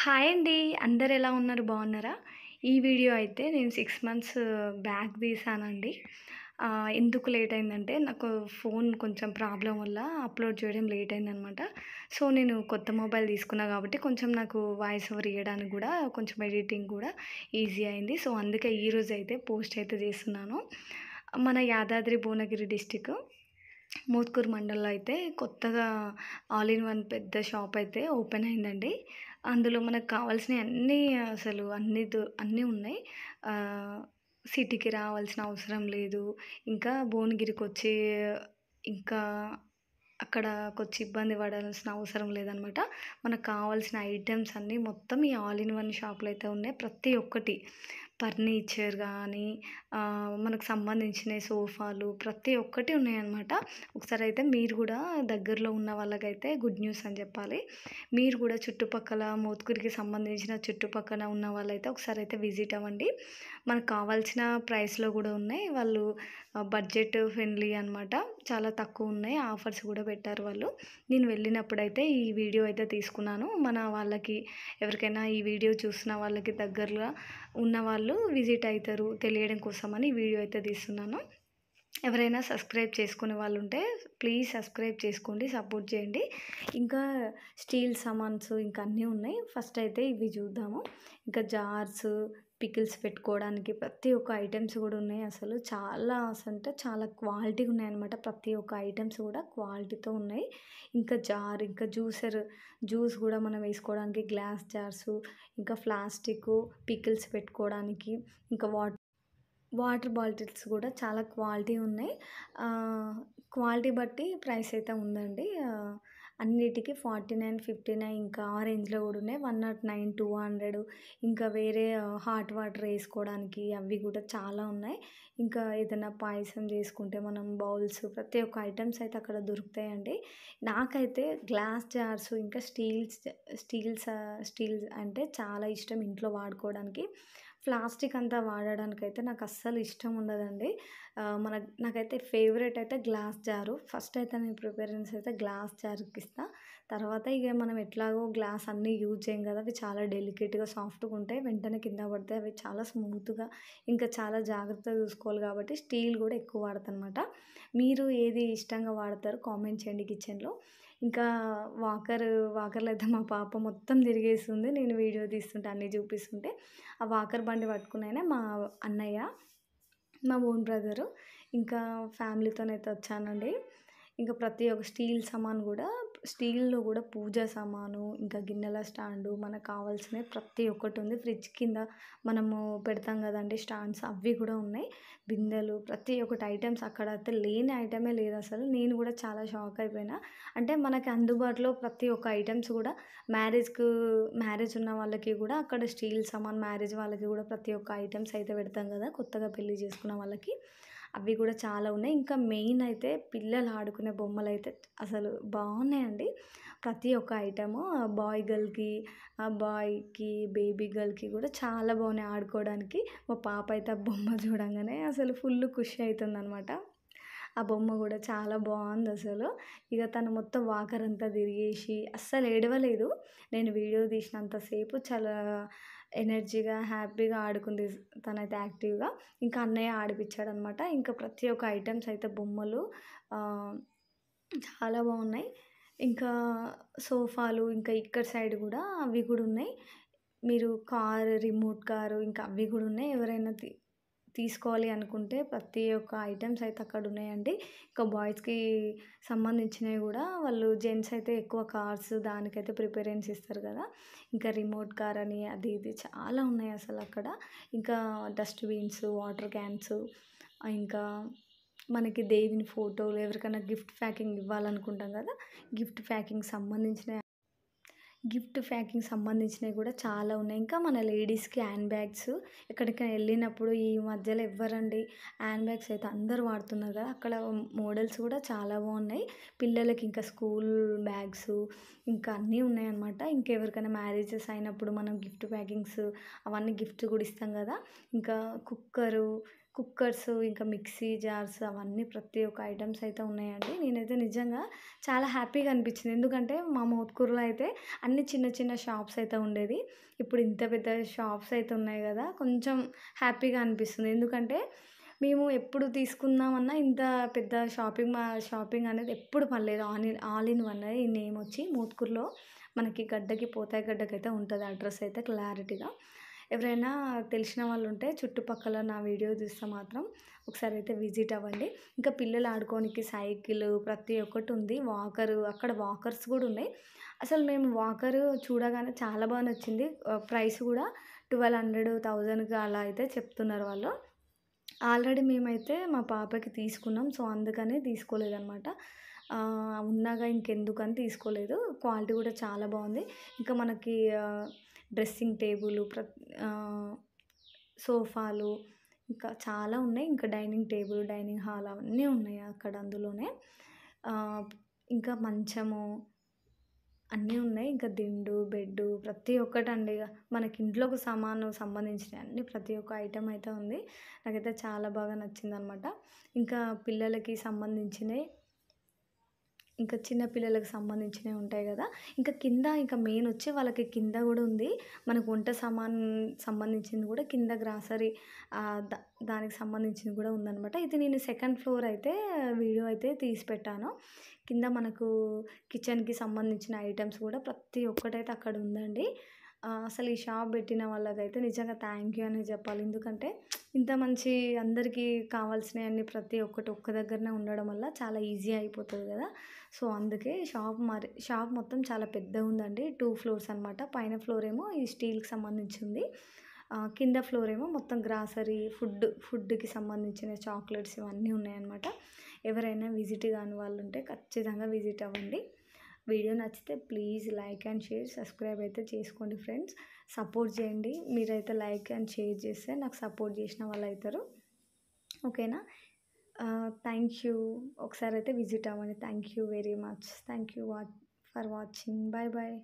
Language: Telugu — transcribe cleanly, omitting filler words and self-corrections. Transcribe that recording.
హాయ్ అండి. అందరూ ఎలా ఉన్నారు? బాగున్నారా? ఈ వీడియో అయితే నేను 6 మంత్స్ బ్యాక్ తీశానండి. ఎందుకు లేట్ అయిందంటే నాకు ఫోన్ కొంచెం ప్రాబ్లమ్ వల్ల అప్‌లోడ్ చేయడం లేట్ అయిందనమాట. సో, నేను కొత్త మొబైల్ తీసుకున్నా కాబట్టి కొంచెం నాకు వాయిస్ ఓవర్ ఇయ్యడానికి గూడా కొంచెం ఎడిటింగ్ కూడా ఈజీ అయింది. సో, అందుకే ఈరోజైతే పోస్ట్ అయితే చేస్తున్నాను. మన యాదాద్రి భువనగిరి డిస్ట్రిక్ట్ మోత్కూరు మండలంలో అయితే కొత్తగా ఆల్ ఇన్ వన్ పెద్ద షాప్ అయితే ఓపెన్ అయిందండి. అందులో మనకు కావాల్సినయి అన్నీ అసలు అన్నీ ఉన్నాయి. ఆహ్, సిటీకి రావాల్సిన అవసరం లేదు. ఇంకా భువనగిరికొచ్చి ఇంకా అక్కడకొచ్చి ఇబ్బంది పడాల్సిన అవసరం లేదనమాట. మనకు కావాల్సిన ఐటెమ్స్ అన్నీ మొత్తం ఈ ఆల్ ఇన్ వన్ షాప్‌లో అయితే ఉన్నాయి. ప్రతి ఒక్కటి ఫర్నిచర్ గానీ, మనకు సంబంధించినయి సోఫాలు ప్రతి ఒక్కటి ఉన్నాయన్నమాట. ఒకసారయితే మీరు గూడా దగ్గరలో ఉన్న వాళ్ళకైతే గుడ్ న్యూస్ అని జెప్పాలి. మీరు గూడా చుట్టుపక్కల మోత్కూరుకి సంబంధించిన చుట్టుపక్కల ఉన్న వాళ్ళైతే ఒకసారయితే విజిట్ అవ్వండి. మనకు కావాల్సిన ప్రైస్‌లో గూడా ఉన్నాయి. వాళ్ళు బడ్జెట్ ఫ్రెండ్లీ అనమాట. చాలా తక్కువున్నాయి. ఆఫర్స్ గూడా పెట్టారు వాళ్ళు. నేను వెళ్ళినప్పుడైతే ఈ వీడియో అయితే తీసుకున్నాను. మన వాళ్ళకి ఎవరికైనా ఈ వీడియో చూసిన వాళ్ళకి దగ్గరలో ఉన్నవాళ్ళు విజిట్ అయితారు తెలియడం కోసమని ఈ వీడియో అయితే తీస్తున్నాను. ఎవరైనా సబ్స్క్రైబ్ చేసుకునే వాళ్ళుంటే ప్లీజ్ సబ్స్క్రైబ్ చేసుకోండి. సపోర్ట్ చేయండి. ఇంకా స్టీల్ సామాన్స్ ఇంకా అన్నీ ఉన్నాయి. ఫస్ట్ అయితే ఇవి చూద్దాము. ఇంకా జార్స్, పికిల్స్ పెట్టుకోవడానికి ప్రతి ఒక్క ఐటెమ్స్ కూడా ఉన్నాయి. అసలు చాలా అసలంటే చాలా క్వాలిటీగా ఉన్నాయన్నమాట. ప్రతి ఒక్క ఐటెమ్స్ కూడా క్వాలిటీతో ఉన్నాయి. ఇంకా జార్, ఇంకా జ్యూస్ కూడా మనం వేసుకోవడానికి గ్లాస్ జార్సు, ఇంకా ప్లాస్టికు పికిల్స్ పెట్టుకోవడానికి, ఇంకా వాటర్ బాటిల్స్ కూడా చాలా క్వాలిటీ ఉన్నాయి. క్వాలిటీ బట్టి ప్రైస్ అయితే ఉందండి. అన్నిటికి 49, 59 ఇంకా ఆ రేంజ్‌లో కూడా ఉన్నాయి. 109, 200 ఇంకా వేరే హాట్ వాటర్ ఏసుకోవడానికి అవి కూడా చాలా ఉన్నాయి. ఇంకా ఏదైనా పాయసం చేసుకుంటే మనం బౌల్స్ ప్రతి ఒక్క ఐటెమ్స్ అయితే అక్కడ దొరుకుతాయండి. నాకైతే గ్లాస్ జార్స్ ఇంకా స్టీల్స్ అంటే చాలా ఇష్టం ఇంట్లో వాడుకోవడానికి. ప్లాస్టిక్ అంతా వాడడానికైతే నాకు అస్సలు ఇష్టం ఉండదండి. నాకైతే ఫేవరెట్ అయితే గ్లాస్ జారు. ఫస్ట్ అయితే నేను ప్రిఫరెన్స్ అయితే గ్లాస్ జార్‌కి ఇస్తా. తర్వాత ఇగ మనం ఎట్లాగో గ్లాస్ అన్నీ యూజ్ చేయం కదా! అవి చాలా డెలికేట్‌గా సాఫ్ట్‌గా ఉంటాయి. వెంటనే కింద పడతాయి. అవి చాలా స్మూత్‌గా ఇంకా చాలా జాగ్రత్తగా చూసుకోవాలి కాబట్టి స్టీల్ కూడా ఎక్కువ వాడతానమాట. మీరు ఏది ఇష్టంగా వాడతారో కామెంట్ చేయండి కిచెన్‌లో. ఇంకా వాకర్‌లో అయితే మా పాప మొత్తం తిరిగేస్తుంది. నేను వీడియో తీస్తుంటే అన్నీ చూపిస్తుంటే. ఆ వాకర్ బండి పట్టుకుని మా అన్నయ్య, మా ఓన్ బ్రదరు, ఇంకా ఫ్యామిలీతోనైతే వచ్చానండి. ఇంకా ప్రతి ఒక్క స్టీల్‌లో కూడా పూజా సామాను, ఇంకా గిన్నెల స్టాండు, మనకు కావాల్సినవి ప్రతి ఒక్కటి ఉంది. ఫ్రిడ్జ్ కింద మనము పెడతాం కదండీ స్టాండ్స్ అవి కూడా ఉన్నాయి. బిందెలు ప్రతి ఒక్కటి ఐటెమ్స్ అక్కడైతే లేని ఐటమే లేదసలు. నేను కూడా చాలా షాక్ అయిపోయినా. అంటే మనకి అందుబాటులో ప్రతి ఒక్క ఐటెమ్స్ కూడా మ్యారేజ్ ఉన్న వాళ్ళకి కూడా అక్కడ స్టీల్ సామాన్, మ్యారేజ్ వాళ్ళకి కూడా ప్రతి ఒక్క ఐటెమ్స్ అయితే పెడతాం కదా! కొత్తగా పెళ్లి చేసుకున్న వాళ్ళకి. అవి కూడా చాలా ఉన్నాయి. ఇంకా మెయిన్ అయితే పిల్లలు ఆడుకునే బొమ్మలైతే అసలు బాగున్నాయండి. ప్రతి ఒక్క ఐటెము బాయ్‌కి, బేబీ గర్ల్‌కి కూడా చాలా బాగున్నాయి ఆడుకోవడానికి. మా పాప అయితే ఆ బొమ్మ చూడంగానే అసలు ఫుల్ ఖుషి అయితుందనమాట. ఆ బొమ్మ కూడా చాలా బాగుందసలు. ఇక తను మొత్తం వాకర్ అంతా తిరిగేసి అస్సలు ఏడవలేదు. నేను వీడియో తీసినంత సేపు చాలా ఎనర్జీగా, హ్యాపీగా ఆడుకుంది తనైతే యాక్టివ్‌గా. ఇంకా అన్నయ్య ఆడిపిచ్చాడనమాట. ఇంకా ప్రతి ఒక్క ఐటెమ్స్ అయితే బొమ్మలు ఆహ్, చాలా బాగున్నాయి. ఇంకా సోఫాలు ఇంకా ఇక్కడ సైడ్ గూడా అవి గూడా ఉన్నాయి. మీరు రిమోట్ కారు ఇంకా అవి గూడా ఉన్నాయి. ఎవరైనా తీసుకోవాలి అనుకుంటే ప్రతి ఒక్క ఐటెమ్స్ అయితే అక్కడ ఉన్నాయండి. ఇంకా బాయ్స్‌కి సంబంధించినవి గూడా వాళ్ళు జెంట్స్ అయితే ఎక్కువ కార్స్ దానికైతే ప్రిఫరెన్స్ ఇస్తారు గదా! ఇంకా రిమోట్ కార్ అని అది ఇది చాలా ఉన్నాయి అసలక్కడ. ఇంకా డస్ట్‌బిన్స్, వాటర్ క్యాన్స్, ఇంకా మనకి దేవుని ఫోటోలు ఎవరికైనా గిఫ్ట్ ప్యాకింగ్ ఇవ్వాలనుకుంటాం గదా! గిఫ్ట్ ప్యాకింగ్ సంబంధించినవి కూడా చాలా ఉన్నాయి. ఇంకా మన లేడీస్‌కి హ్యాండ్ బ్యాగ్స్ ఎక్కడికైనా వెళ్ళినప్పుడు ఈ మధ్యలో ఎవ్వరండి హ్యాండ్ బ్యాగ్స్ అయితే అందరూ వాడుతున్నారు కదా! అక్కడ మోడల్స్ కూడా చాలా బాగున్నాయి. పిల్లలకి ఇంకా స్కూల్ బ్యాగ్స్ ఇంకా అన్నీ ఉన్నాయన్నమాట. ఇంకెవరికైనా మ్యారేజెస్ అయినప్పుడు మనం గిఫ్ట్ ప్యాకింగ్స్ అవన్నీ గిఫ్ట్స్ కూడా ఇస్తాం కదా! ఇంకా కుక్కరు, కుక్కర్స్, ఇంకా మిక్సీ జార్స్ అవన్నీ ప్రతి ఒక్క ఐటెమ్స్ అయితే ఉన్నాయండి. నేనైతే నిజంగా చాలా హ్యాపీగా అనిపించింది. ఎందుకంటే మా మోత్కూరులో అయితే అన్ని చిన్న చిన్న షాప్స్ అయితే ఉండేది. ఇప్పుడు ఇంత పెద్ద షాప్స్ అయితే ఉన్నాయి గదా! కొంచెం హ్యాపీగా అనిపిస్తుంది. ఎందుకంటే మేము ఎప్పుడు తీసుకుందామన్నా ఇంత పెద్ద షాపింగ్ అనేది ఎప్పుడు పడలేదు. ఆల్ ఇన్ వన్ ఈ నేమ్ వచ్చి మోత్కూర్‌లో మనకి గడ్డకి పోతాయి గడ్డకైతే ఉంటది అడ్రస్ అయితే క్లారిటీగా. ఎవరైనా తెలిసిన వాళ్ళుంటే చుట్టుపక్కల నా వీడియో చూస్తే మాత్రం ఒకసారి అయితే విజిట్ అవ్వండి. ఇంకా పిల్లలు ఆడుకోనికి సైకిలు ప్రతి ఒక్కటి ఉంది. అక్కడ వాకర్స్ గూడా ఉన్నాయి. అసలు మేము వాకరు చూడగానే చాలా బాగా నచ్చింది. ప్రైస్ గూడా 1200, 1000కి అలా అయితే చెప్తున్నారు వాళ్ళు. ఆల్రెడీ మేమైతే మా పాపకి తీసుకున్నాం. సో, అందుకనే తీసుకోలేదనమాట. ఉన్నాగా ఇంకెందుకని తీసుకోలేదు. క్వాలిటీ కూడా చాలా బావుంది. ఇంకా మనకి డ్రెస్సింగ్ టేబులు, ఆహ్, సోఫాలు ఇంకా చాలా ఉన్నాయి. ఇంకా డైనింగ్ టేబుల్, డైనింగ్ హాల్ అవన్నీ ఉన్నాయి అక్కడ అందులోనే. ఆహ్, ఇంకా మంచము అన్నీ ఉన్నాయి. ఇంకా దిండు, బెడ్డు ప్రతి ఒక్కటండి ఇగ. మనకి ఇంట్లోకి సంబంధించినయి అన్నీ ప్రతి ఒక్క ఐటెమ్ అయితే ఉంది. నాకైతే చాలా బాగా నచ్చిందనమాట. ఇంకా పిల్లలకి సంబంధించినయి ఇంకా చిన్న పిల్లలకి సంబంధించినవి ఉంటాయి గదా! ఇంకా కింద ఇంకా మెయిన్ వచ్చి వాళ్ళకి కింద గూడా ఉంది. మనకు వంట సంబంధించింది గూడా కింద గ్రాసరీ ఆహ్, ద దానికి సంబంధించింది గూడా ఉందనమాట. ఇది నేను సెకండ్ ఫ్లోర్ అయితే వీడియో అయితే తీసి పెట్టాను. కింద మనకు కిచెన్‌కి సంబంధించిన ఐటెమ్స్ గూడా ప్రతి ఒక్కటైతే అక్కడ ఉందండి. అసలు ఈ షాప్ పెట్టిన వాళ్ళకైతే నిజంగా థ్యాంక్ యూ అనే జెప్పాలి. ఎందుకంటే ఇంత మంచి అందరికీ కావాల్సినయన్నీ ప్రతి ఒక్కటి ఒక్క దగ్గరనే ఉండడం వల్ల చాలా ఈజీ అయిపోతది గదా! సో, అందుకే షాప్ మొత్తం చాలా పెద్దగుందండి. 2 ఫ్లోర్స్ అనమాట. పైన ఫ్లోర్ ఏమో ఈ స్టీల్‌కి సంబంధించింది. కింద ఫ్లోర్ ఏమో మొత్తం గ్రాసరీ, ఫుడ్‌కి సంబంధించిన చాక్లెట్స్ ఇవన్నీ ఉన్నాయన్నమాట. ఎవరైనా విజిట్ గాని వాళ్ళుంటే ఖచ్చితంగా విజిట్ అవ్వండి. వీడియో నచ్చితే please like and share, subscribe అయితే చేసుకోండి ఫ్రెండ్స్. సపోర్ట్ చేయండి. మీరైతే లైక్ అండ్ షేర్ చేస్తే నాకు సపోర్ట్ చేసిన వాళ్ళైతారు. ఓకేనా? Thank you. ఒకసారైతే విజిట్ అవ్వండి. Thank you very much. Thank you for watching. Bye bye.